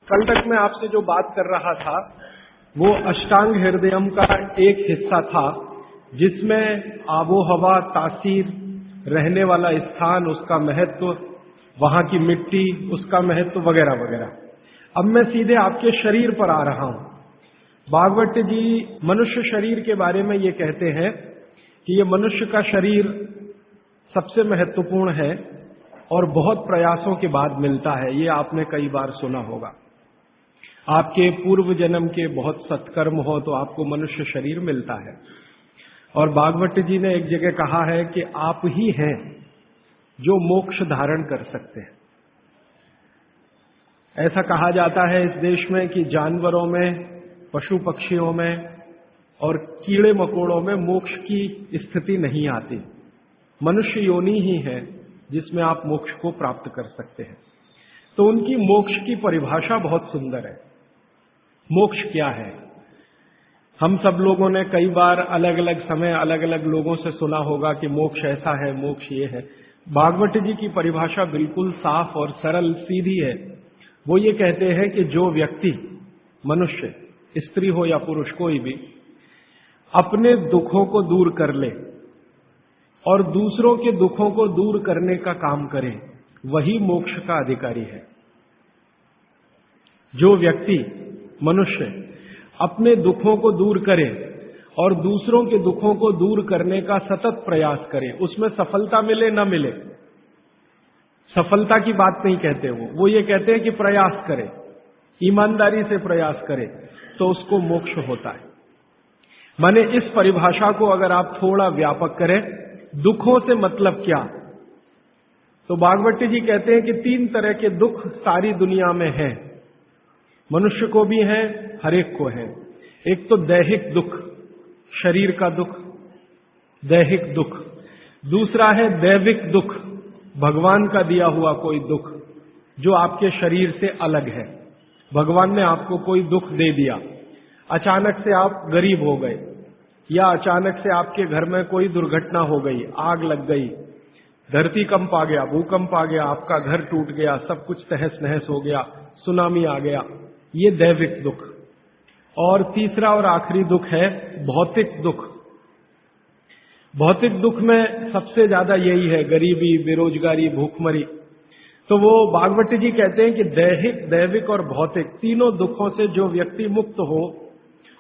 कल तक मैं आपसे जो बात कर रहा था वो अष्टांग हृदयम का एक हिस्सा था, जिसमें आबो हवा, तासीर, रहने वाला स्थान, उसका महत्व, वहां की मिट्टी, उसका महत्व वगैरह वगैरह। अब मैं सीधे आपके शरीर पर आ रहा हूं। भागवत जी मनुष्य शरीर के बारे में ये कहते हैं कि ये मनुष्य का शरीर सबसे महत्वपूर्ण है और बहुत प्रयासों के बाद मिलता है। ये आपने कई बार सुना होगा। आपके पूर्व जन्म के बहुत सत्कर्म हो तो आपको मनुष्य शरीर मिलता है। और भागवत जी ने एक जगह कहा है कि आप ही हैं जो मोक्ष धारण कर सकते हैं। ऐसा कहा जाता है इस देश में कि जानवरों में, पशु पक्षियों में और कीड़े मकोड़ों में मोक्ष की स्थिति नहीं आती। मनुष्य योनि ही है जिसमें आप मोक्ष को प्राप्त कर सकते हैं। तो उनकी मोक्ष की परिभाषा बहुत सुंदर है। मोक्ष क्या है? हम सब लोगों ने कई बार अलग अलग समय अलग अलग लोगों से सुना होगा कि मोक्ष ऐसा है, मोक्ष ये है। भागवत जी की परिभाषा बिल्कुल साफ और सरल सीधी है। वो ये कहते हैं कि जो व्यक्ति, मनुष्य, स्त्री हो या पुरुष, कोई भी, अपने दुखों को दूर कर ले और दूसरों के दुखों को दूर करने का काम करे, वही मोक्ष का अधिकारी है। जो व्यक्ति, मनुष्य, अपने दुखों को दूर करे और दूसरों के दुखों को दूर करने का सतत प्रयास करे, उसमें सफलता मिले न मिले, सफलता की बात नहीं कहते वो ये कहते हैं कि प्रयास करे, ईमानदारी से प्रयास करे, तो उसको मोक्ष होता है। माने इस परिभाषा को अगर आप थोड़ा व्यापक करें, दुखों से मतलब क्या, तो भागवत जी कहते हैं कि 3 तरह के दुख सारी दुनिया में हैं। मनुष्य को भी है, हर एक को है। एक तो दैहिक दुख, शरीर का दुख, दैहिक दुख। दूसरा है दैविक दुख, भगवान का दिया हुआ कोई दुख जो आपके शरीर से अलग है। भगवान ने आपको कोई दुख दे दिया, अचानक से आप गरीब हो गए, या अचानक से आपके घर में कोई दुर्घटना हो गई, आग लग गई, धरती कंप आ गया, भूकंप आ गया, आपका घर टूट गया, सब कुछ तहस नहस हो गया, सुनामी आ गया, ये दैविक दुख। और तीसरा और आखिरी दुख है भौतिक दुख। भौतिक दुख में सबसे ज्यादा यही है, गरीबी, बेरोजगारी, भूखमरी। तो वो भागवत जी कहते हैं कि दैविक और भौतिक तीनों दुखों से जो व्यक्ति मुक्त हो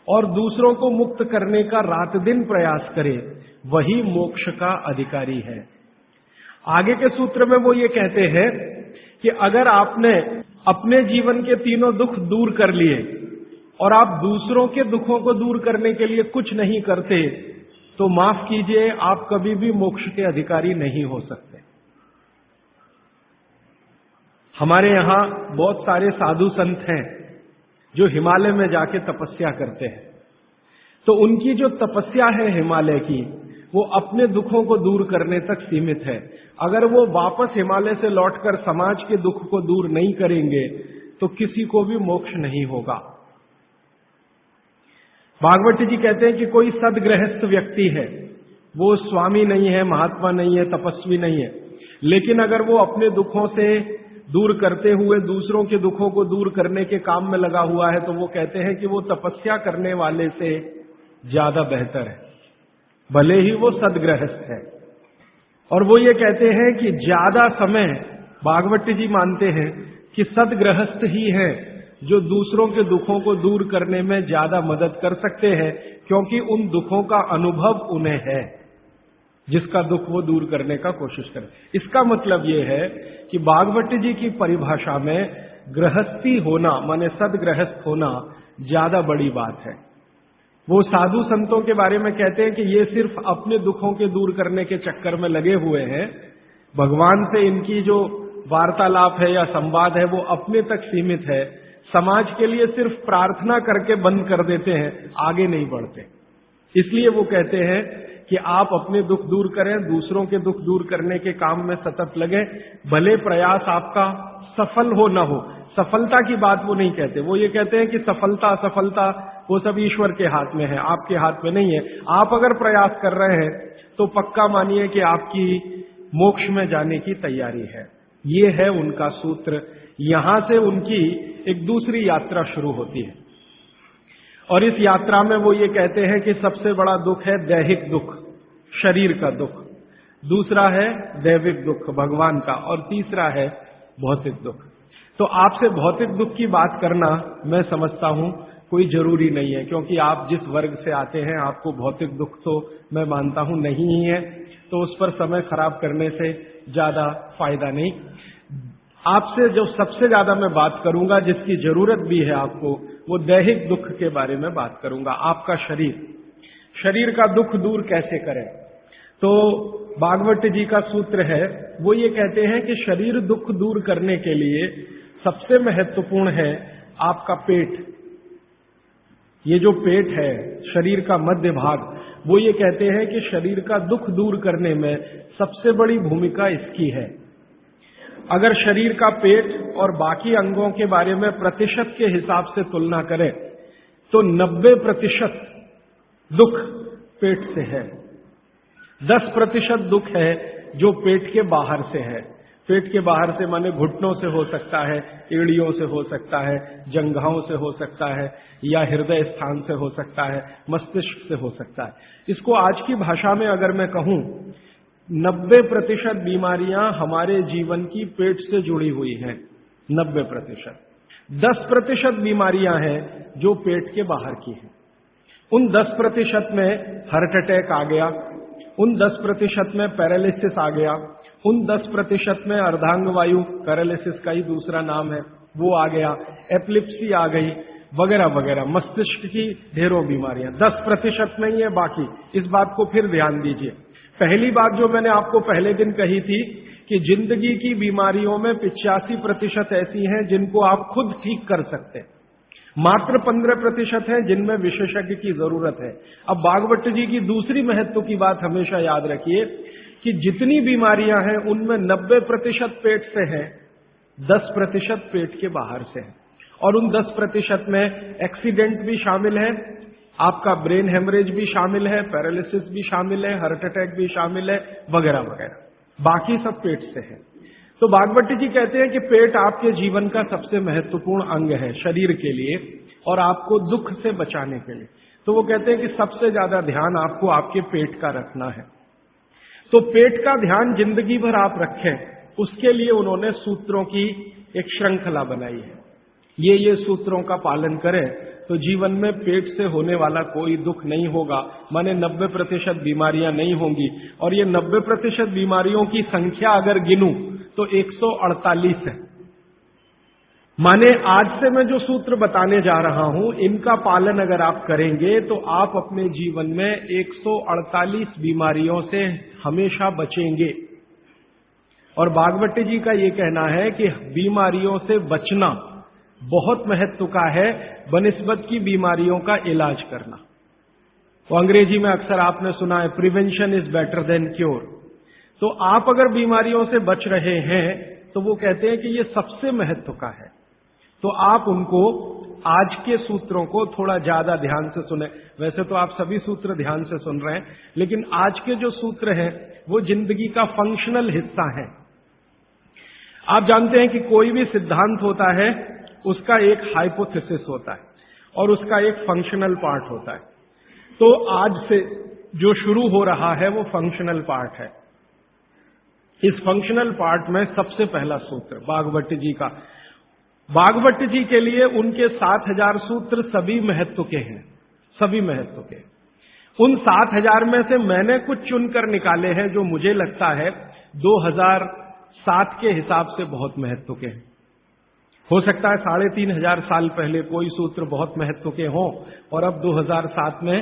और दूसरों को मुक्त करने का रात दिन प्रयास करे, वही मोक्ष का अधिकारी है। आगे के सूत्र में वो ये कहते हैं कि अगर आपने अपने जीवन के तीनों दुख दूर कर लिए और आप दूसरों के दुखों को दूर करने के लिए कुछ नहीं करते, तो माफ कीजिए, आप कभी भी मोक्ष के अधिकारी नहीं हो सकते। हमारे यहां बहुत सारे साधु संत हैं जो हिमालय में जाके तपस्या करते हैं। तो उनकी जो तपस्या है हिमालय की, वो अपने दुखों को दूर करने तक सीमित है। अगर वो वापस हिमालय से लौटकर समाज के दुख को दूर नहीं करेंगे तो किसी को भी मोक्ष नहीं होगा। भागवत जी कहते हैं कि कोई सदगृहस्थ व्यक्ति है, वो स्वामी नहीं है, महात्मा नहीं है, तपस्वी नहीं है, लेकिन अगर वो अपने दुखों से दूर करते हुए दूसरों के दुखों को दूर करने के काम में लगा हुआ है, तो वो कहते हैं कि वो तपस्या करने वाले से ज्यादा बेहतर है, भले ही वो सदगृहस्थ है। और वो ये कहते हैं कि ज्यादा समय, भागवत जी मानते हैं कि सदगृहस्थ ही है जो दूसरों के दुखों को दूर करने में ज्यादा मदद कर सकते हैं, क्योंकि उन दुखों का अनुभव उन्हें है, जिसका दुख वो दूर करने का कोशिश करें। इसका मतलब ये है कि भागवत जी की परिभाषा में गृहस्थी होना, माने सदगृहस्थ होना, ज्यादा बड़ी बात है। वो साधु संतों के बारे में कहते हैं कि ये सिर्फ अपने दुखों के दूर करने के चक्कर में लगे हुए हैं, भगवान से इनकी जो वार्तालाप है या संवाद है वो अपने तक सीमित है, समाज के लिए सिर्फ प्रार्थना करके बंद कर देते हैं, आगे नहीं बढ़ते। इसलिए वो कहते हैं कि आप अपने दुख दूर करें, दूसरों के दुख दूर करने के काम में सतत लगे, भले प्रयास आपका सफल हो ना हो। सफलता की बात वो नहीं कहते, वो ये कहते हैं कि सफलता असफलता वो सब ईश्वर के हाथ में है, आपके हाथ में नहीं है। आप अगर प्रयास कर रहे हैं तो पक्का मानिए कि आपकी मोक्ष में जाने की तैयारी है। ये है उनका सूत्र। यहां से उनकी एक दूसरी यात्रा शुरू होती है। और इस यात्रा में वो ये कहते हैं कि सबसे बड़ा दुख है दैहिक दुख, शरीर का दुख, दूसरा है दैविक दुख, भगवान का, और तीसरा है भौतिक दुख। तो आपसे भौतिक दुख की बात करना मैं समझता हूं कोई जरूरी नहीं है, क्योंकि आप जिस वर्ग से आते हैं आपको भौतिक दुख तो मैं मानता हूं नहीं ही है, तो उस पर समय खराब करने से ज्यादा फायदा नहीं। आपसे जो सबसे ज्यादा मैं बात करूंगा, जिसकी जरूरत भी है आपको, वो दैहिक दुख के बारे में बात करूंगा। आपका शरीर का दुख दूर कैसे करें। तो भागवत जी का सूत्र है, वो ये कहते हैं कि शरीर दुख दूर करने के लिए सबसे महत्वपूर्ण है आपका पेट। ये जो पेट है, शरीर का मध्य भाग, वो ये कहते हैं कि शरीर का दुख दूर करने में सबसे बड़ी भूमिका इसकी है। अगर शरीर का पेट और बाकी अंगों के बारे में प्रतिशत के हिसाब से तुलना करें तो 90% दुख पेट से है, 10% दुख है जो पेट के बाहर से है। पेट के बाहर से माने घुटनों से हो सकता है, एड़ियों से हो सकता है, जंघाओं से हो सकता है, या हृदय स्थान से हो सकता है, मस्तिष्क से हो सकता है। इसको आज की भाषा में अगर मैं कहूं, 90% बीमारियां हमारे जीवन की पेट से जुड़ी हुई हैं, 90%। 10% बीमारियां हैं जो पेट के बाहर की हैं। उन 10% में हार्ट अटैक आ गया, उन 10% में पैरालिसिस आ गया, उन 10% में अर्धांग वायु, पैरालिसिस का ही दूसरा नाम है, वो आ गया, एपिलेप्सी आ गई, वगैरह वगैरह, मस्तिष्क की ढेरों बीमारियां। 10% में ही है बाकी। इस बात को फिर ध्यान दीजिए। पहली बात जो मैंने आपको पहले दिन कही थी कि जिंदगी की बीमारियों में 85% ऐसी हैं जिनको आप खुद ठीक कर सकते हैं, मात्र 15% है जिनमें विशेषज्ञ की जरूरत है। अब भागवत जी की दूसरी महत्व की बात हमेशा याद रखिए कि जितनी बीमारियां हैं उनमें 90% पेट से है, 10% पेट के बाहर से है। और उन 10% में एक्सीडेंट भी शामिल है, आपका ब्रेन हेमरेज भी शामिल है, पैरालिसिस भी शामिल है, हार्ट अटैक भी शामिल है, वगैरह वगैरह, बाकी सब पेट से है। तो भागवत जी कहते हैं कि पेट आपके जीवन का सबसे महत्वपूर्ण अंग है शरीर के लिए और आपको दुख से बचाने के लिए। तो वो कहते हैं कि सबसे ज्यादा ध्यान आपको आपके पेट का रखना है। तो पेट का ध्यान जिंदगी भर आप रखें, उसके लिए उन्होंने सूत्रों की एक श्रृंखला बनाई है। ये सूत्रों का पालन करें तो जीवन में पेट से होने वाला कोई दुख नहीं होगा, माने 90% बीमारियां नहीं होंगी। और ये 90% बीमारियों की संख्या अगर गिनूं तो 148 है। माने आज से मैं जो सूत्र बताने जा रहा हूं, इनका पालन अगर आप करेंगे तो आप अपने जीवन में 148 बीमारियों से हमेशा बचेंगे। और भागवत जी का ये कहना है कि बीमारियों से बचना बहुत महत्व का है बनिस्बत की बीमारियों का इलाज करना। तो अंग्रेजी में अक्सर आपने सुना है prevention is better than cure. तो आप अगर बीमारियों से बच रहे हैं तो वो कहते हैं कि ये सबसे महत्व का है। तो आप उनको आज के सूत्रों को थोड़ा ज्यादा ध्यान से सुने। वैसे तो आप सभी सूत्र ध्यान से सुन रहे हैं, लेकिन आज के जो सूत्र हैं वो जिंदगी का फंक्शनल हिस्सा है। आप जानते हैं कि कोई भी सिद्धांत होता है उसका एक हाइपोथेसिस होता है और उसका एक फंक्शनल पार्ट होता है। तो आज से जो शुरू हो रहा है वो फंक्शनल पार्ट है। इस फंक्शनल पार्ट में सबसे पहला सूत्र भागवत जी का, भागवत जी के लिए उनके 7000 सूत्र सभी महत्व के हैं, सभी महत्व के। उन 7000 में से मैंने कुछ चुनकर निकाले हैं जो मुझे लगता है 2007 के हिसाब से बहुत महत्व के हैं। हो सकता है 3500 साल पहले कोई सूत्र बहुत महत्व के हों और अब 2007 में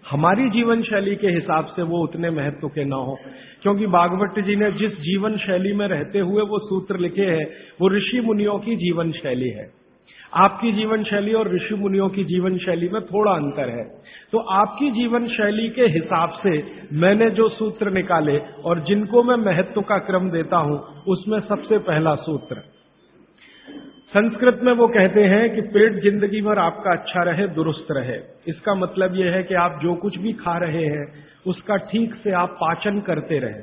हमारी जीवन शैली के हिसाब से वो उतने महत्व के ना हो, क्योंकि भागवत जी ने जिस जीवन शैली में रहते हुए वो सूत्र लिखे हैं वो ऋषि मुनियों की जीवन शैली है। आपकी जीवन शैली और ऋषि मुनियों की जीवन शैली में थोड़ा अंतर है। तो आपकी जीवन शैली के हिसाब से मैंने जो सूत्र निकाले और जिनको मैं महत्व का क्रम देता हूं, उसमें सबसे पहला सूत्र, संस्कृत में वो कहते हैं कि पेट जिंदगी भर आपका अच्छा रहे, दुरुस्त रहे। इसका मतलब यह है कि आप जो कुछ भी खा रहे हैं उसका ठीक से आप पाचन करते रहे।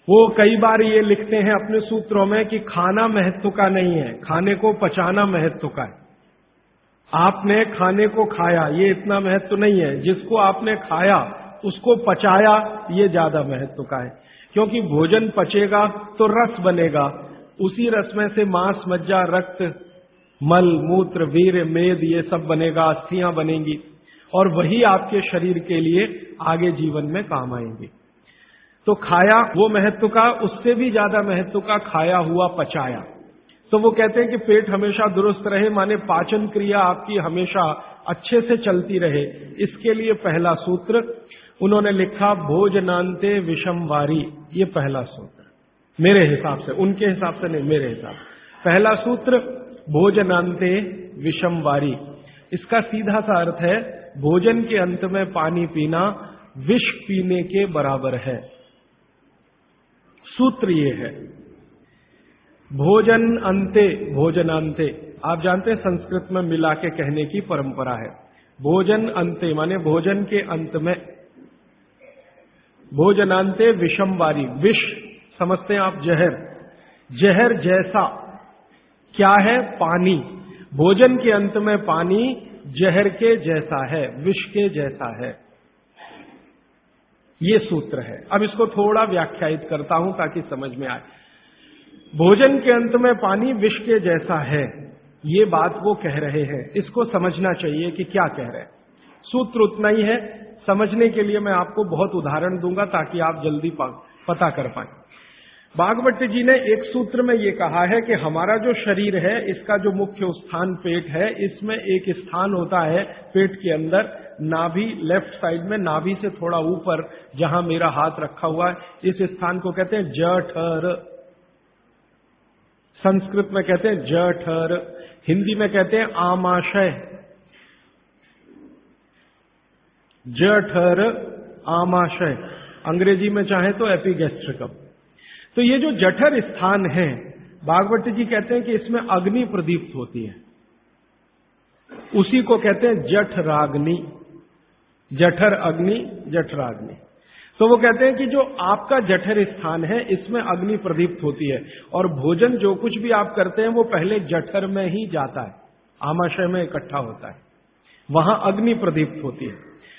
वो कई बार ये लिखते हैं अपने सूत्रों में कि खाना महत्व का नहीं है, खाने को पचाना महत्व का है। आपने खाने को खाया, ये इतना महत्व नहीं है। जिसको आपने खाया उसको पचाया, ये ज्यादा महत्व का है। क्योंकि भोजन पचेगा तो रस बनेगा, उसी रस में से मांस, मज्जा, रक्त, मल, मूत्र, वीर्य, मेद, ये सब बनेगा, अस्थियां बनेंगी, और वही आपके शरीर के लिए आगे जीवन में काम आएंगी। तो खाया वो महत्व का, उससे भी ज्यादा महत्व का खाया हुआ पचाया। तो वो कहते हैं कि पेट हमेशा दुरुस्त रहे, माने पाचन क्रिया आपकी हमेशा अच्छे से चलती रहे। इसके लिए पहला सूत्र उन्होंने लिखा, भोजनांते विषम वारी। ये पहला सूत्र मेरे हिसाब से, उनके हिसाब से नहीं, मेरे हिसाब से पहला सूत्र भोजनांते विषम वारी। इसका सीधा सा अर्थ है, भोजन के अंत में पानी पीना विष पीने के बराबर है। सूत्र ये है, भोजन अंते, भोजनांते, आप जानते हैं संस्कृत में मिला के कहने की परंपरा है। भोजन अंते माने भोजन के अंत में, भोजनांते विषम वारी। विष समझते हैं आप, जहर, जहर जैसा क्या है? पानी। भोजन के अंत में पानी जहर के जैसा है, विष के जैसा है। ये सूत्र है। अब इसको थोड़ा व्याख्यायित करता हूं ताकि समझ में आए। भोजन के अंत में पानी विष के जैसा है, ये बात वो कह रहे हैं। इसको समझना चाहिए कि क्या कह रहे हैं। सूत्र उतना ही है, समझने के लिए मैं आपको बहुत उदाहरण दूंगा ताकि आप जल्दी पता कर पाएं। भागवत जी ने एक सूत्र में ये कहा है कि हमारा जो शरीर है, इसका जो मुख्य स्थान पेट है, इसमें एक स्थान होता है पेट के अंदर, नाभि, लेफ्ट साइड में, नाभि से थोड़ा ऊपर जहां मेरा हाथ रखा हुआ है, इस स्थान को कहते हैं जठर। संस्कृत में कहते हैं जठर, हिंदी में कहते हैं आमाशय। जठर, आमाशय, अंग्रेजी में चाहे तो एपिगैस्ट्रिकम। तो ये जो जठर स्थान है, भागवत जी कहते हैं कि इसमें अग्नि प्रदीप्त होती है, उसी को कहते हैं जठराग्नि। जठर अग्नि, जठराग्नि। तो वो कहते हैं कि जो आपका जठर स्थान है, इसमें अग्नि प्रदीप्त होती है, और भोजन जो कुछ भी आप करते हैं वो पहले जठर में ही जाता है, आमाशय में इकट्ठा होता है, वहां अग्नि प्रदीप्त होती है।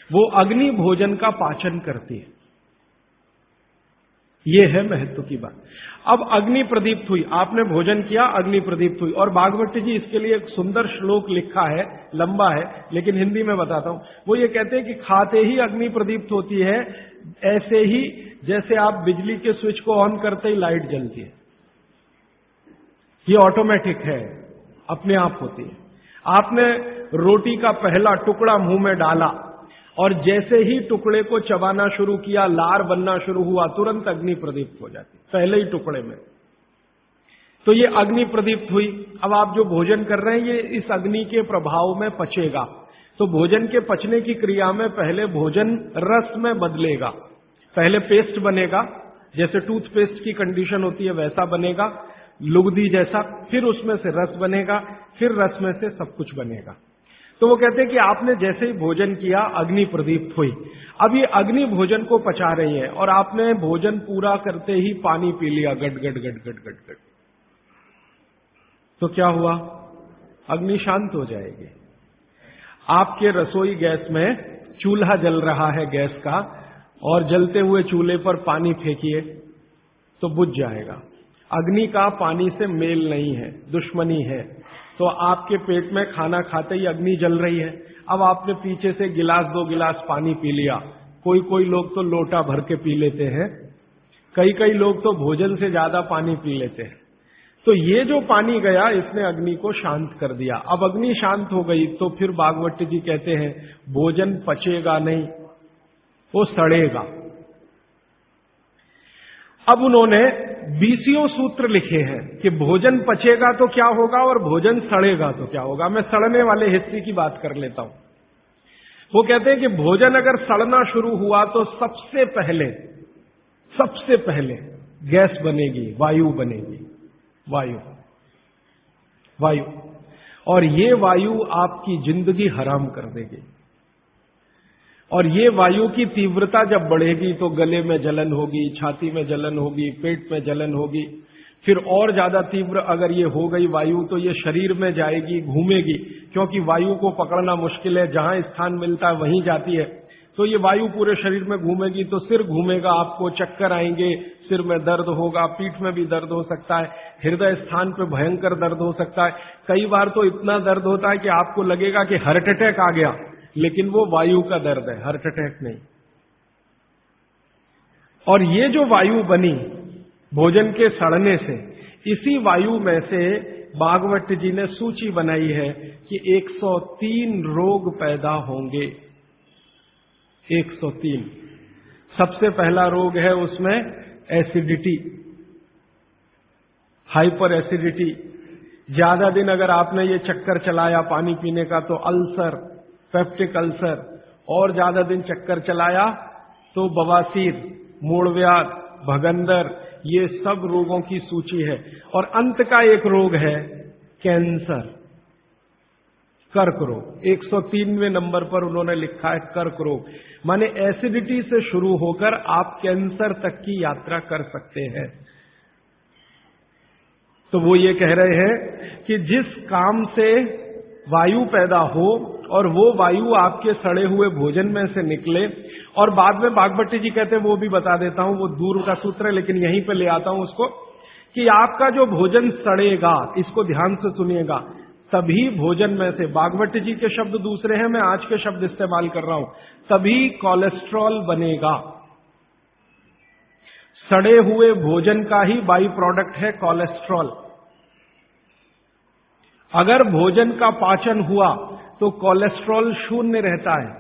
वो अग्नि भोजन का पाचन करती है। ये है महत्व की बात। अब अग्नि प्रदीप्त हुई, आपने भोजन किया, अग्नि प्रदीप्त हुई। और भागवत जी इसके लिए एक सुंदर श्लोक लिखा है, लंबा है लेकिन हिंदी में बताता हूं। वो ये कहते हैं कि खाते ही अग्नि प्रदीप्त होती है, ऐसे ही जैसे आप बिजली के स्विच को ऑन करते ही लाइट जलती है। ये ऑटोमेटिक है, अपने आप होती है। आपने रोटी का पहला टुकड़ा मुंह में डाला और जैसे ही टुकड़े को चबाना शुरू किया, लार बनना शुरू हुआ, तुरंत अग्नि प्रदीप्त हो जाती, पहले ही टुकड़े में। तो ये अग्नि प्रदीप्त हुई। अब आप जो भोजन कर रहे हैं, ये इस अग्नि के प्रभाव में पचेगा। तो भोजन के पचने की क्रिया में पहले भोजन रस में बदलेगा। पहले पेस्ट बनेगा, जैसे टूथपेस्ट की कंडीशन होती है वैसा बनेगा, लुगदी जैसा। फिर उसमें से रस बनेगा, फिर रस में से सब कुछ बनेगा। तो वो कहते हैं कि आपने जैसे ही भोजन किया, अग्नि प्रदीप्त हुई। अब ये अग्नि भोजन को पचा रही है, और आपने भोजन पूरा करते ही पानी पी लिया, गट गट गट गट गट गट। तो क्या हुआ? अग्नि शांत हो जाएगी। आपके रसोई गैस में चूल्हा जल रहा है गैस का, और जलते हुए चूल्हे पर पानी फेंकिए तो बुझ जाएगा। अग्नि का पानी से मेल नहीं है, दुश्मनी है। तो आपके पेट में खाना खाते ही अग्नि जल रही है। अब आपने पीछे से गिलास, 2 गिलास पानी पी लिया। कोई कोई लोग तो लोटा भर के पी लेते हैं, कई लोग तो भोजन से ज्यादा पानी पी लेते हैं। तो ये जो पानी गया, इसने अग्नि को शांत कर दिया। अब अग्नि शांत हो गई तो फिर भागवत जी कहते हैं भोजन पचेगा नहीं, वो सड़ेगा। अब उन्होंने 20 सूत्र लिखे हैं कि भोजन पचेगा तो क्या होगा और भोजन सड़ेगा तो क्या होगा। मैं सड़ने वाले हिस्से की बात कर लेता हूं। वो कहते हैं कि भोजन अगर सड़ना शुरू हुआ तो सबसे पहले गैस बनेगी, वायु बनेगी, वायु। और ये वायु आपकी जिंदगी हराम कर देगी। और ये वायु की तीव्रता जब बढ़ेगी तो गले में जलन होगी, छाती में जलन होगी, पेट में जलन होगी। फिर और ज्यादा तीव्र अगर ये हो गई वायु तो ये शरीर में जाएगी, घूमेगी, क्योंकि वायु को पकड़ना मुश्किल है, जहां स्थान मिलता है वहीं जाती है। तो ये वायु पूरे शरीर में घूमेगी तो सिर घूमेगा, आपको चक्कर आएंगे, सिर में दर्द होगा, पीठ में भी दर्द हो सकता है, हृदय स्थान पे भयंकर दर्द हो सकता है। कई बार तो इतना दर्द होता है कि आपको लगेगा कि हार्ट अटैक आ गया, लेकिन वो वायु का दर्द है, हार्ट अटैक नहीं। और ये जो वायु बनी भोजन के सड़ने से, इसी वायु में से भागवत जी ने सूची बनाई है कि 103 रोग पैदा होंगे। 103। सबसे पहला रोग है उसमें एसिडिटी, हाइपर एसिडिटी। ज्यादा दिन अगर आपने ये चक्कर चलाया पानी पीने का तो अल्सर, पेप्टिक अल्सर, और ज्यादा दिन चक्कर चलाया तो बवासीर, मूढ़व्याध, भगंदर, ये सब रोगों की सूची है। और अंत का एक रोग है कैंसर, कर्क रोग। 103वें नंबर पर उन्होंने लिखा है कर्क रोग, माने एसिडिटी से शुरू होकर आप कैंसर तक की यात्रा कर सकते हैं। तो वो ये कह रहे हैं कि जिस काम से वायु पैदा हो और वो वायु आपके सड़े हुए भोजन में से निकले, और बाद में भागवत जी कहते हैं, वो भी बता देता हूं, वो दूर का सूत्र है लेकिन यहीं पे ले आता हूं उसको, कि आपका जो भोजन सड़ेगा, इसको ध्यान से सुनिएगा, तभी भोजन में से, भागवत जी के शब्द दूसरे हैं, मैं आज के शब्द इस्तेमाल कर रहा हूं, तभी कोलेस्ट्रॉल बनेगा। सड़े हुए भोजन का ही बाई प्रोडक्ट है कोलेस्ट्रॉल। अगर भोजन का पाचन हुआ तो कोलेस्ट्रॉल शून्य रहता है,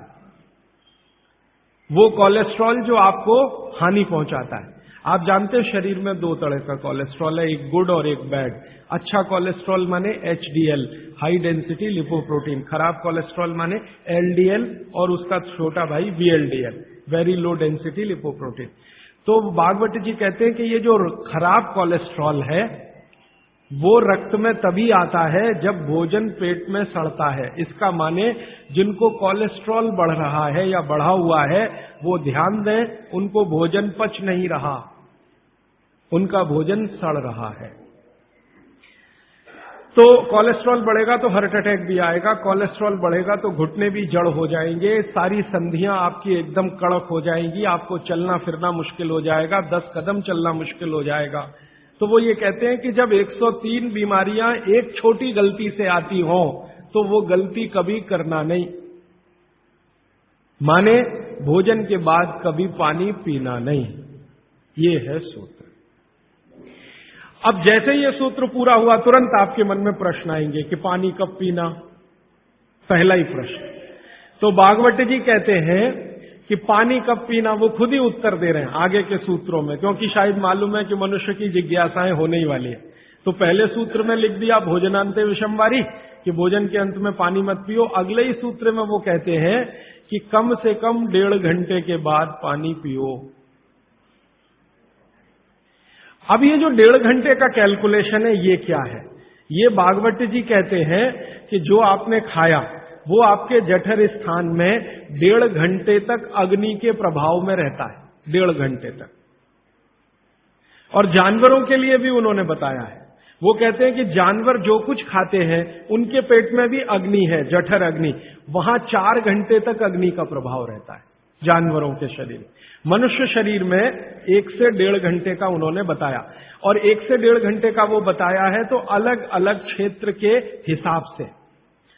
वो कोलेस्ट्रॉल जो आपको हानि पहुंचाता है। आप जानते हैं शरीर में दो तरह का कोलेस्ट्रॉल है, एक गुड और एक बैड। अच्छा कोलेस्ट्रॉल माने एचडीएल, हाई डेंसिटी लिपोप्रोटीन। खराब कोलेस्ट्रॉल माने एलडीएल और उसका छोटा भाई VLDL, very low density lipoprotein. तो भागवत जी कहते हैं कि ये जो खराब कोलेस्ट्रॉल है वो रक्त में तभी आता है जब भोजन पेट में सड़ता है। इसका माने जिनको कोलेस्ट्रॉल बढ़ रहा है या बढ़ा हुआ है वो ध्यान दें, उनको भोजन पच नहीं रहा, उनका भोजन सड़ रहा है। तो कोलेस्ट्रॉल बढ़ेगा तो हार्ट अटैक भी आएगा, कोलेस्ट्रॉल बढ़ेगा तो घुटने भी जड़ हो जाएंगे, सारी संधियां आपकी एकदम कड़क हो जाएंगी, आपको चलना फिरना मुश्किल हो जाएगा, 10 कदम चलना मुश्किल हो जाएगा। तो वो ये कहते हैं कि जब 103 बीमारियां एक छोटी गलती से आती हो तो वो गलती कभी करना नहीं, माने भोजन के बाद कभी पानी पीना नहीं। ये है सूत्र। अब जैसे ये सूत्र पूरा हुआ तुरंत आपके मन में प्रश्न आएंगे कि पानी कब पीना, पहला ही प्रश्न। तो भागवत जी कहते हैं कि पानी कब पीना वो खुद ही उत्तर दे रहे हैं आगे के सूत्रों में, क्योंकि शायद मालूम है कि मनुष्य की जिज्ञासाएं होने ही वाली है। तो पहले सूत्र में लिख दिया भोजनांते विषमवारी कि भोजन के अंत में पानी मत पियो। अगले ही सूत्र में वो कहते हैं कि कम से कम 1.5 घंटे के बाद पानी पियो। अब ये जो 1.5 घंटे का कैलकुलेशन है ये क्या है? ये भागवत जी कहते हैं कि जो आपने खाया वो आपके जठर स्थान में 1.5 घंटे तक अग्नि के प्रभाव में रहता है, 1.5 घंटे तक। और जानवरों के लिए भी उन्होंने बताया है, वो कहते हैं कि जानवर जो कुछ खाते हैं उनके पेट में भी अग्नि है, जठर अग्नि, वहां 4 घंटे तक अग्नि का प्रभाव रहता है जानवरों के शरीर। मनुष्य शरीर में 1 से 1.5 घंटे का उन्होंने बताया, और 1 से 1.5 घंटे का वो बताया है तो अलग अलग क्षेत्र के हिसाब से।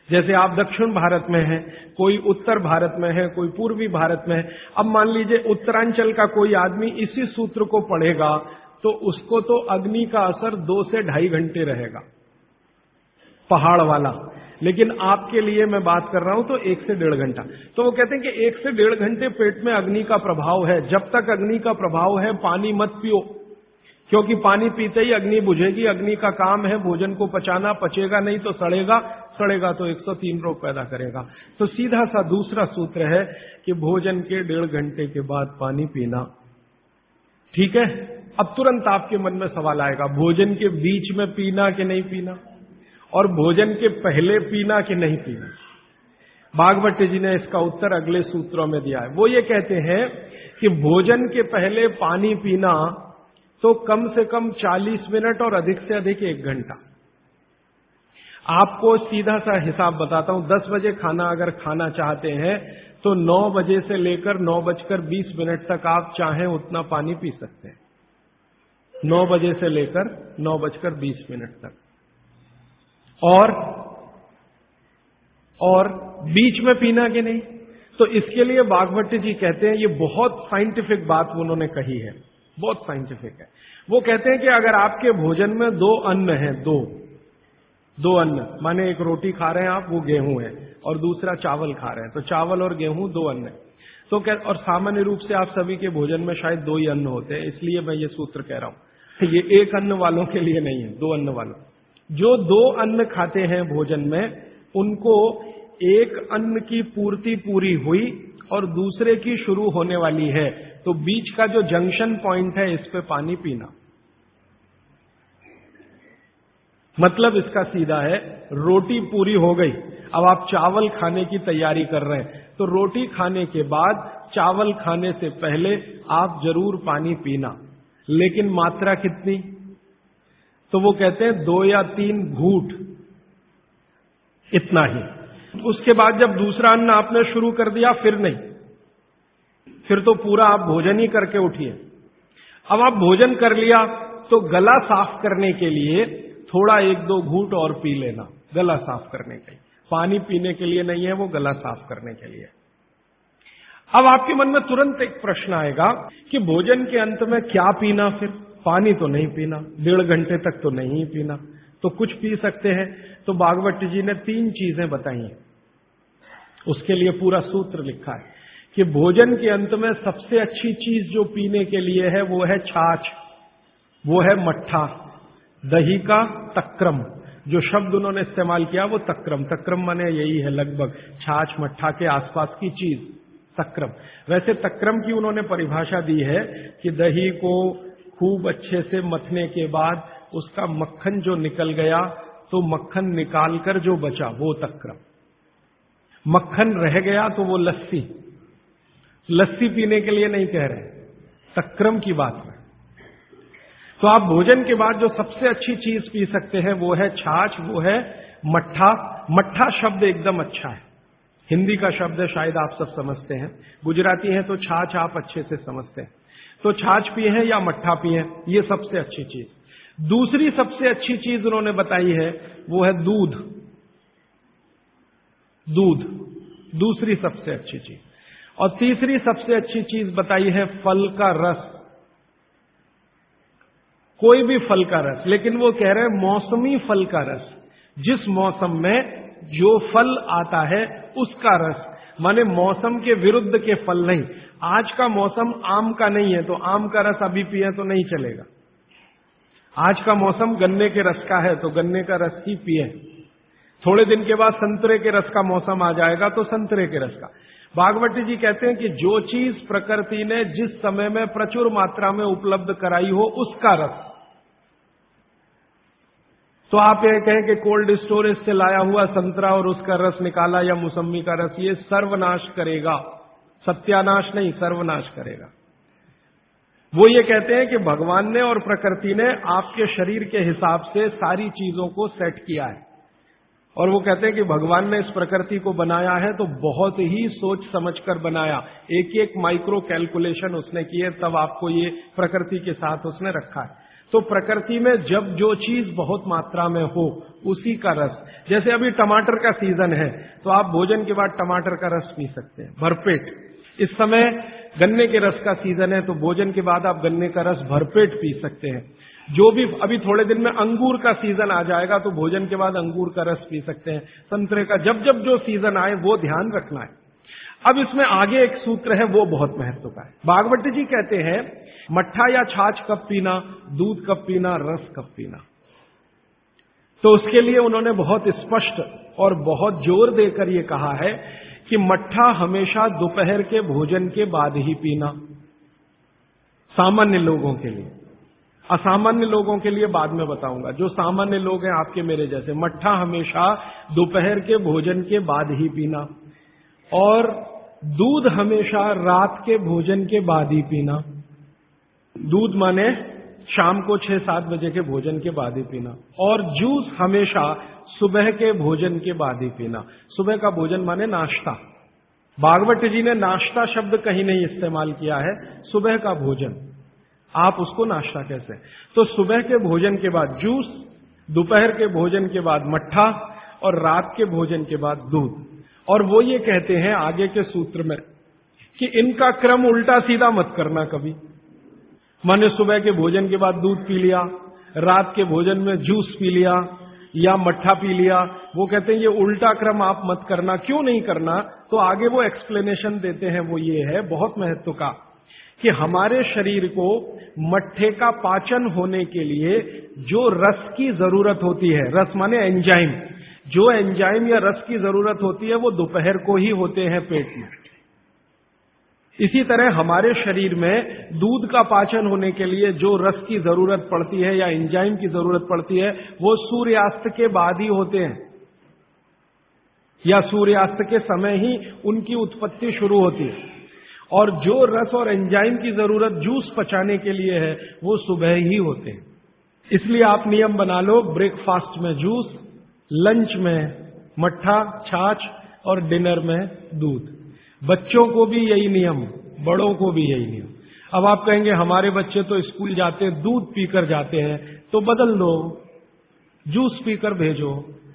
जैसे आप दक्षिण भारत में हैं, कोई उत्तर भारत में है, कोई पूर्वी भारत में है। अब मान लीजिए उत्तरांचल का कोई आदमी इसी सूत्र को पढ़ेगा तो उसको तो अग्नि का असर 2 से 2.5 घंटे रहेगा, पहाड़ वाला। लेकिन आपके लिए मैं बात कर रहा हूं तो 1 से 1.5 घंटा। तो वो कहते हैं कि 1 से 1.5 घंटे पेट में अग्नि का प्रभाव है। जब तक अग्नि का प्रभाव है पानी मत पियो, क्योंकि पानी पीते ही अग्नि बुझेगी। अग्नि का काम है भोजन को पचाना, पचेगा नहीं तो सड़ेगा, सड़ेगा तो 103 रोग पैदा करेगा। तो सीधा सा दूसरा सूत्र है कि भोजन के 1.5 घंटे के बाद पानी पीना। ठीक है, अब तुरंत आपके मन में सवाल आएगा, भोजन के बीच में पीना कि नहीं पीना, और भोजन के पहले पीना कि नहीं पीना। भागवत जी ने इसका उत्तर अगले सूत्रों में दिया है। वो ये कहते हैं कि भोजन के पहले पानी पीना तो कम से कम 40 मिनट और अधिक से अधिक 1 घंटा। आपको सीधा सा हिसाब बताता हूं, 10 बजे खाना अगर खाना चाहते हैं तो 9 बजे से लेकर 9:20 तक आप चाहें उतना पानी पी सकते हैं। 9 बजे से लेकर 9:20 तक। और बीच में पीना कि नहीं, तो इसके लिए भागवत जी कहते हैं, ये बहुत साइंटिफिक बात उन्होंने कही है, बहुत साइंटिफिक है। वो कहते हैं कि अगर आपके भोजन में 2 अन्न हैं, दो अन्न, माने एक रोटी खा रहे हैं आप, वो गेहूं है, और दूसरा चावल खा रहे हैं, तो चावल और गेहूं 2 अन्न है। तो और सामान्य रूप से आप सभी के भोजन में शायद 2 ही अन्न होते हैं, इसलिए मैं ये सूत्र कह रहा हूं। ये 1 अन्न वालों के लिए नहीं है, 2 अन्न वालों। जो 2 अन्न खाते हैं भोजन में, उनको एक अन्न की पूर्ति पूरी हुई और दूसरे की शुरू होने वाली है, तो बीच का जो जंक्शन पॉइंट है, इस पे पानी पीना। मतलब इसका सीधा है, रोटी पूरी हो गई, अब आप चावल खाने की तैयारी कर रहे हैं, तो रोटी खाने के बाद चावल खाने से पहले आप जरूर पानी पीना, लेकिन मात्रा कितनी? तो वो कहते हैं 2 या 3 घूंट, इतना ही। उसके बाद जब दूसरा अन्न आपने शुरू कर दिया, फिर नहीं, फिर तो पूरा आप भोजन ही करके उठिए। अब आप भोजन कर लिया तो गला साफ करने के लिए थोड़ा 1-2 घूंट और पी लेना, गला साफ करने के लिए, पानी पीने के लिए नहीं है, वो गला साफ करने के लिए। अब आपके मन में तुरंत एक प्रश्न आएगा कि भोजन के अंत में क्या पीना? फिर पानी तो नहीं पीना, 1.5 घंटे तक तो नहीं पीना, तो कुछ पी सकते हैं। तो भागवत जी ने 3 चीजें बताई हैं, उसके लिए पूरा सूत्र लिखा है कि भोजन के अंत में सबसे अच्छी चीज जो पीने के लिए है वो है छाछ, वो है मट्ठा, दही का तक्रम। जो शब्द उन्होंने इस्तेमाल किया वो तक्रम, तक्रम माने यही है लगभग छाछ मट्ठा के आसपास की चीज, तक्रम। वैसे तक्रम की उन्होंने परिभाषा दी है कि दही को खूब अच्छे से मथने के बाद उसका मक्खन जो निकल गया, तो मक्खन निकालकर जो बचा वो तक्रम। मक्खन रह गया तो वो लस्सी, लस्सी पीने के लिए नहीं कह रहे, तक्रम की बात है। तो आप भोजन के बाद जो सबसे अच्छी चीज पी सकते हैं वो है छाछ, वो है मट्ठा। मट्ठा शब्द एकदम अच्छा है, हिंदी का शब्द है, शायद आप सब समझते हैं। गुजराती हैं तो छाछ आप अच्छे से समझते हैं। तो छाछ पिए हैं या मट्ठा पिए, ये सबसे अच्छी चीज। दूसरी सबसे अच्छी चीज उन्होंने बताई है वो है दूध, दूध दूसरी सबसे अच्छी चीज। और तीसरी सबसे अच्छी चीज बताई है फल का रस, कोई भी फल का रस, लेकिन वो कह रहे हैं मौसमी फल का रस, जिस मौसम में जो फल आता है उसका रस, माने मौसम के विरुद्ध के फल नहीं। आज का मौसम आम का नहीं है तो आम का रस अभी पिए तो नहीं चलेगा। आज का मौसम गन्ने के रस का है तो गन्ने का रस ही पिए। थोड़े दिन के बाद संतरे के रस का मौसम आ जाएगा तो संतरे के रस का। भागवत जी कहते हैं कि जो चीज प्रकृति ने जिस समय में प्रचुर मात्रा में उपलब्ध कराई हो उसका रस। तो आप ये कहें कि कोल्ड स्टोरेज से लाया हुआ संतरा और उसका रस निकाला या मौसम्मी का रस, ये सर्वनाश करेगा, सत्यानाश नहीं, सर्वनाश करेगा। वो ये कहते हैं कि भगवान ने और प्रकृति ने आपके शरीर के हिसाब से सारी चीजों को सेट किया है, और वो कहते हैं कि भगवान ने इस प्रकृति को बनाया है तो बहुत ही सोच समझकर बनाया, एक एक माइक्रो कैलकुलेशन उसने किए, तब आपको ये प्रकृति के साथ उसने रखा है। तो प्रकृति में जब जो चीज बहुत मात्रा में हो उसी का रस, जैसे अभी टमाटर का सीजन है तो आप भोजन के बाद टमाटर का रस पी सकते हैं भरपेट। इस समय गन्ने के रस का सीजन है तो भोजन के बाद आप गन्ने का रस भरपेट पी सकते हैं। जो भी अभी थोड़े दिन में अंगूर का सीजन आ जाएगा तो भोजन के बाद अंगूर का रस पी सकते हैं, संतरे का, जब जब जो सीजन आए वो ध्यान रखना है। अब इसमें आगे एक सूत्र है वो बहुत महत्व का है। भागवत जी कहते हैं मट्ठा या छाछ कब पीना, दूध कब पीना, रस कब पीना। तो उसके लिए उन्होंने बहुत स्पष्ट और बहुत जोर देकर ये कहा है कि मट्ठा हमेशा दोपहर के भोजन के बाद ही पीना, सामान्य लोगों के लिए। असामान्य लोगों के लिए बाद में बताऊंगा। जो सामान्य लोग हैं आपके मेरे जैसे, मट्ठा हमेशा दोपहर के भोजन के बाद ही पीना। और दूध हमेशा रात के भोजन के बाद ही पीना। दूध माने शाम को 6-7 बजे के भोजन के बाद ही पीना। और जूस हमेशा सुबह के भोजन के बाद ही पीना। सुबह का भोजन माने नाश्ता। भागवत जी ने नाश्ता शब्द कहीं नहीं इस्तेमाल किया है, सुबह का भोजन। आप उसको नाश्ता कैसे? तो सुबह के भोजन के बाद जूस, दोपहर के भोजन के बाद मट्ठा और रात के भोजन के बाद दूध। और वो ये कहते हैं आगे के सूत्र में कि इनका क्रम उल्टा सीधा मत करना कभी। माने सुबह के भोजन के बाद दूध पी लिया, रात के भोजन में जूस पी लिया या मट्ठा पी लिया। वो कहते हैं ये उल्टा क्रम आप मत करना। क्यों नहीं करना? तो आगे वो एक्सप्लेनेशन देते हैं, वो ये है बहुत महत्व का कि हमारे शरीर को मट्ठे का पाचन होने के लिए जो रस की जरूरत होती है, रस माने एंजाइम, जो एंजाइम या रस की जरूरत होती है वो दोपहर को ही होते हैं पेट में। इसी तरह हमारे शरीर में दूध का पाचन होने के लिए जो रस की जरूरत पड़ती है या एंजाइम की जरूरत पड़ती है वो सूर्यास्त के बाद ही होते हैं, या सूर्यास्त के समय ही उनकी उत्पत्ति शुरू होती है। और जो रस और एंजाइम की जरूरत जूस पचाने के लिए है वो सुबह ही होते हैं। इसलिए आप नियम बना लो, ब्रेकफास्ट में जूस, लंच में मट्ठा छाछ और डिनर में दूध। बच्चों को भी यही नियम, बड़ों को भी यही नियम। अब आप कहेंगे हमारे बच्चे तो स्कूल जाते हैं दूध पीकर जाते हैं, तो बदल दो, जूस पीकर भेजो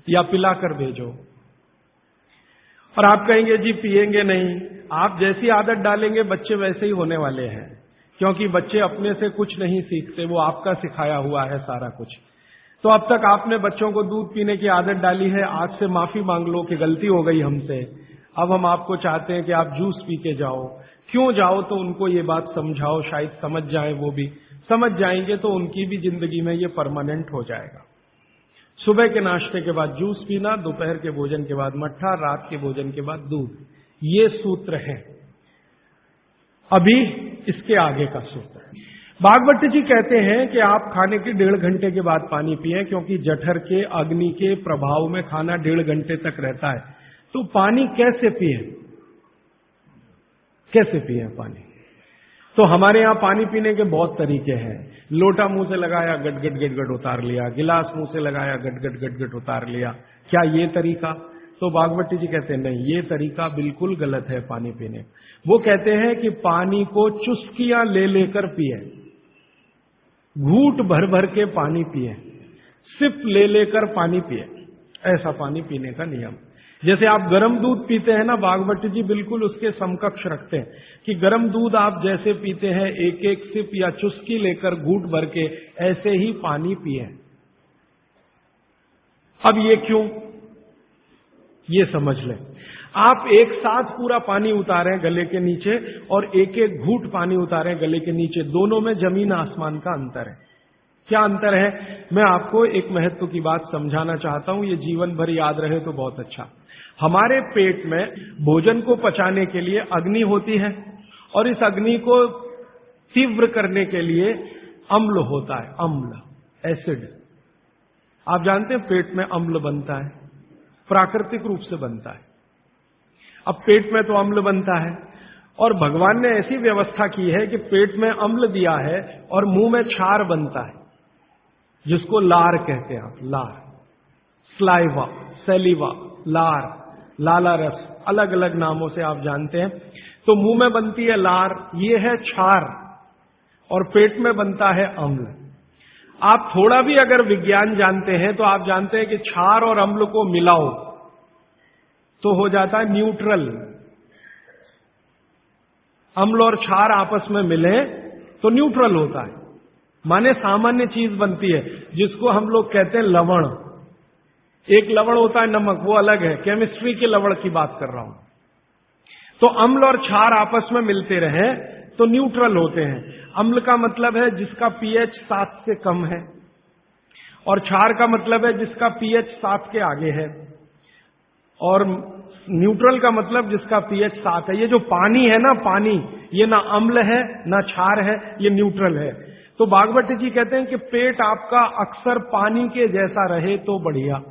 या पिलाकर भेजो। और आप कहेंगे जी पिएंगे नहीं। आप जैसी आदत डालेंगे बच्चे वैसे ही होने वाले हैं, क्योंकि बच्चे अपने से कुछ नहीं सीखते, वो आपका सिखाया हुआ है सारा कुछ। तो अब तक आपने बच्चों को दूध पीने की आदत डाली है, आज से माफी मांग लो कि गलती हो गई हमसे। अब हम आपको चाहते हैं कि आप जूस पी के जाओ। क्यों जाओ? तो उनको ये बात समझाओ, शायद समझ जाए, वो भी समझ जाएंगे तो उनकी भी जिंदगी में ये परमानेंट हो जाएगा। सुबह के नाश्ते के बाद जूस पीना, दोपहर के भोजन के बाद मट्ठा, रात के भोजन के बाद दूध। ये सूत्र है। अभी इसके आगे का सूत्र भागवत जी कहते हैं कि आप खाने के 1.5 घंटे के बाद पानी पिएं, क्योंकि जठर के अग्नि के प्रभाव में खाना 1.5 घंटे तक रहता है। तो पानी कैसे पिए? कैसे पिए पानी? तो हमारे यहां पानी पीने के बहुत तरीके हैं। लोटा मुंह से लगाया, गट गट गट गट उतार लिया। गिलास मुंह से लगाया, गट गट गट गट उतार लिया। क्या ये तरीका? तो भागवत जी कहते हैं नहीं, ये तरीका बिल्कुल गलत है पानी पीने। वो कहते हैं कि पानी को चुस्कियां ले लेकर पिए, घूंट भर भर के पानी पिए, सिप ले लेकर पानी पिए। ऐसा पानी पीने का नियम। जैसे आप गर्म दूध पीते हैं ना, भागवत जी बिल्कुल उसके समकक्ष रखते हैं कि गर्म दूध आप जैसे पीते हैं एक एक सिप या चुस्की लेकर घूंट भर के, ऐसे ही पानी पिए। अब ये क्यों? ये समझ लें। आप एक साथ पूरा पानी उतारें गले के नीचे और एक एक घूंट पानी उतारें गले के नीचे, दोनों में जमीन आसमान का अंतर है। क्या अंतर है? मैं आपको एक महत्व की बात समझाना चाहता हूं, ये जीवन भर याद रहे तो बहुत अच्छा। हमारे पेट में भोजन को पचाने के लिए अग्नि होती है और इस अग्नि को तीव्र करने के लिए अम्ल होता है, अम्ल, एसिड। आप जानते हैं पेट में अम्ल बनता है, प्राकृतिक रूप से बनता है। अब पेट में तो अम्ल बनता है और भगवान ने ऐसी व्यवस्था की है कि पेट में अम्ल दिया है और मुंह में क्षार बनता है, जिसको लार कहते हैं आप, लार, स्लाइवा, सैलिवा, लार, लाला रस, अलग अलग नामों से आप जानते हैं। तो मुंह में बनती है लार, ये है क्षार, और पेट में बनता है अम्ल। आप थोड़ा भी अगर विज्ञान जानते हैं तो आप जानते हैं कि क्षार और अम्ल को मिलाओ तो हो जाता है न्यूट्रल। अम्ल और क्षार आपस में मिले तो न्यूट्रल होता है, माने सामान्य चीज बनती है, जिसको हम लोग कहते हैं लवण। एक लवण होता है नमक, वो अलग है, केमिस्ट्री के लवण की बात कर रहा हूं। तो अम्ल और क्षार आपस में मिलते रहे तो न्यूट्रल होते हैं। अम्ल का मतलब है जिसका पीएच 7 से कम है, और क्षार का मतलब है जिसका पीएच 7 के आगे है, और न्यूट्रल का मतलब जिसका पीएच 7 है। ये जो पानी है ना, पानी, ये ना अम्ल है ना क्षार है, ये न्यूट्रल है। तो भागवत जी कहते हैं कि पेट आपका अक्सर पानी के जैसा रहे तो बढ़िया।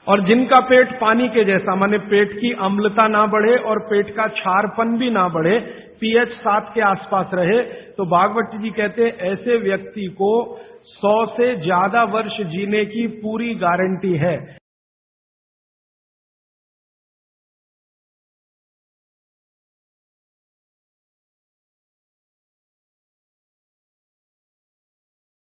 और जिनका पेट पानी के जैसा, माने पेट की अम्लता ना बढ़े और पेट का क्षारपन भी ना बढ़े, pH 7 के आसपास रहे, तो भागवत जी कहते हैं ऐसे व्यक्ति को 100 से ज्यादा वर्ष जीने की पूरी गारंटी है।